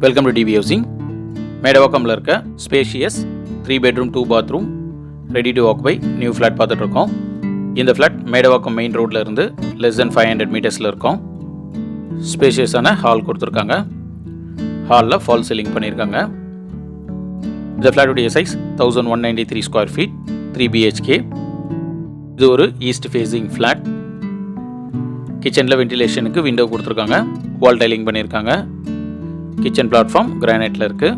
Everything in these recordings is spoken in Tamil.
Welcome to TV housing. மேடவாக்கமில் இருக்க spacious 3 bedroom 2 bathroom ready to occupy new flat பார்த்துட்ருக்கோம். இந்த ஃப்ளாட் மேடவாக்கம் மெயின் ரோட்டில் இருந்து லெஸ் தென் 500 மீட்டர்ஸில் இருக்கும். ஸ்பேஷியஸான ஹால் கொடுத்துருக்காங்க. ஹாலில் ஃபால் சீலிங் பண்ணியிருக்காங்க. இந்த ஃப்ளாட்டுடைய சைஸ் 1193 ஸ்கொயர் ஃபீட், 3 BHK. இது ஒரு ஈஸ்ட் ஃபேஸிங் ஃப்ளாட். கிச்சனில் வென்டிலேஷனுக்கு விண்டோ கொடுத்துருக்காங்க. வால் டைலிங் பண்ணியிருக்காங்க. கிச்சன் பிளாட்ஃபார்ம் கிரானைட்டில் இருக்குது.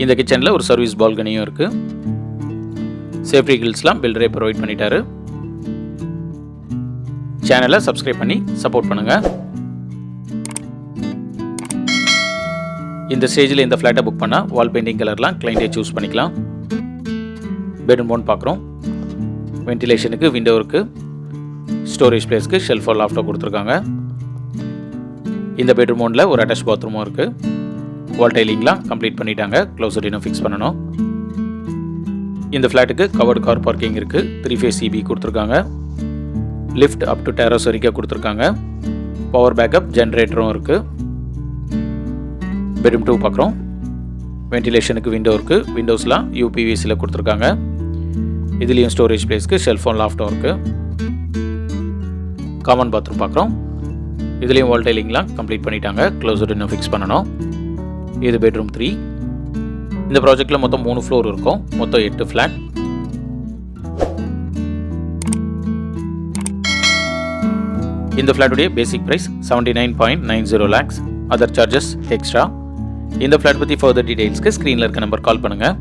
இந்த கிச்சனில் ஒரு சர்வீஸ் பால்கனியும் இருக்குது. சேஃப்டி கில்ஸ்லாம் பில்டரே ப்ரொவைட் பண்ணிட்டாரு. சேனலை சப்ஸ்கிரைப் பண்ணி சப்போர்ட் பண்ணுங்கள். இந்த ஸ்டேஜில் இந்த ஃப்ளாட்டை புக் பண்ணால் வால் பெயிண்டிங் கலர்லாம் கிளைண்ட்டே சூஸ் பண்ணிக்கலாம். பெட்ரூம் 1 பார்க்குறோம். வென்டிலேஷனுக்கு விண்டோ இருக்குது. ஸ்டோரேஜ் பிளேஸ்க்கு ஷெல்ஃபோ லாஃப்டோ கொடுத்துருக்காங்க. இந்த பெட்ரூம் 1ல் ஒரு அட்டாச் பாத்ரூமும் இருக்குது. வால் டைலிங்லாம் கம்ப்ளீட் பண்ணிட்டாங்க. க்ளோசர் இன்னும் ஃபிக்ஸ் பண்ணணும். இந்த ஃப்ளாட்டுக்கு கவர்டு கார் பார்க்கிங் இருக்குது. 3 phase CB கொடுத்துருக்காங்க. லிஃப்ட் அப் டு டெரஸ் வரைக்கும் கொடுத்துருக்காங்க. பவர் பேக்கப் ஜென்ரேட்டரும் இருக்குது. பெட்ரூம் 2 பார்க்குறோம். வென்டிலேஷனுக்கு விண்டோ இருக்குது. விண்டோஸ்லாம் UPVCயில் கொடுத்துருக்காங்க. இதுலேயும் ஸ்டோரேஜ் பிளேஸ்க்கு ஷெல்ஃபோன் லாஃப்டும் இருக்குது. காமன் பாத்ரூம் பார்க்குறோம். இதுலேயும் வால் டைலிங்லாம் கம்ப்ளீட் பண்ணிட்டாங்க. க்ளோசர் இன்னும் ஃபிக்ஸ் பண்ணணும். இது பெட்ரூம் 3. இந்த ப்ராஜெக்டில் மொத்தம் 3 ஃப்ளோர் இருக்கும். மொத்தம் 8 ஃப்ளாட். இந்த ஃப்ளாட்டுடைய basic price 79.90 lakhs. Other charges extra. இந்த ஃப்ளாட் பற்றி ஃபர்தர் டீடைல்ஸ்க்கு ஸ்க்ரீனில் இருக்க நம்பர் கால் பண்ணுங்கள்.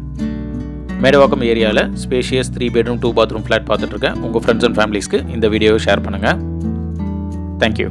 மேடவாக்கம் ஏரியாவில் ஸ்பேஷியஸ் 3 bedroom 2 bathroom ஃப்ளாட் பார்த்துட்ருக்கேன். உங்கள் ஃப்ரெண்ட்ஸ் அண்ட் ஃபேமிலிஸ்க்கு இந்த வீடியோவை ஷேர் பண்ணுங்கள். தேங்க்யூ.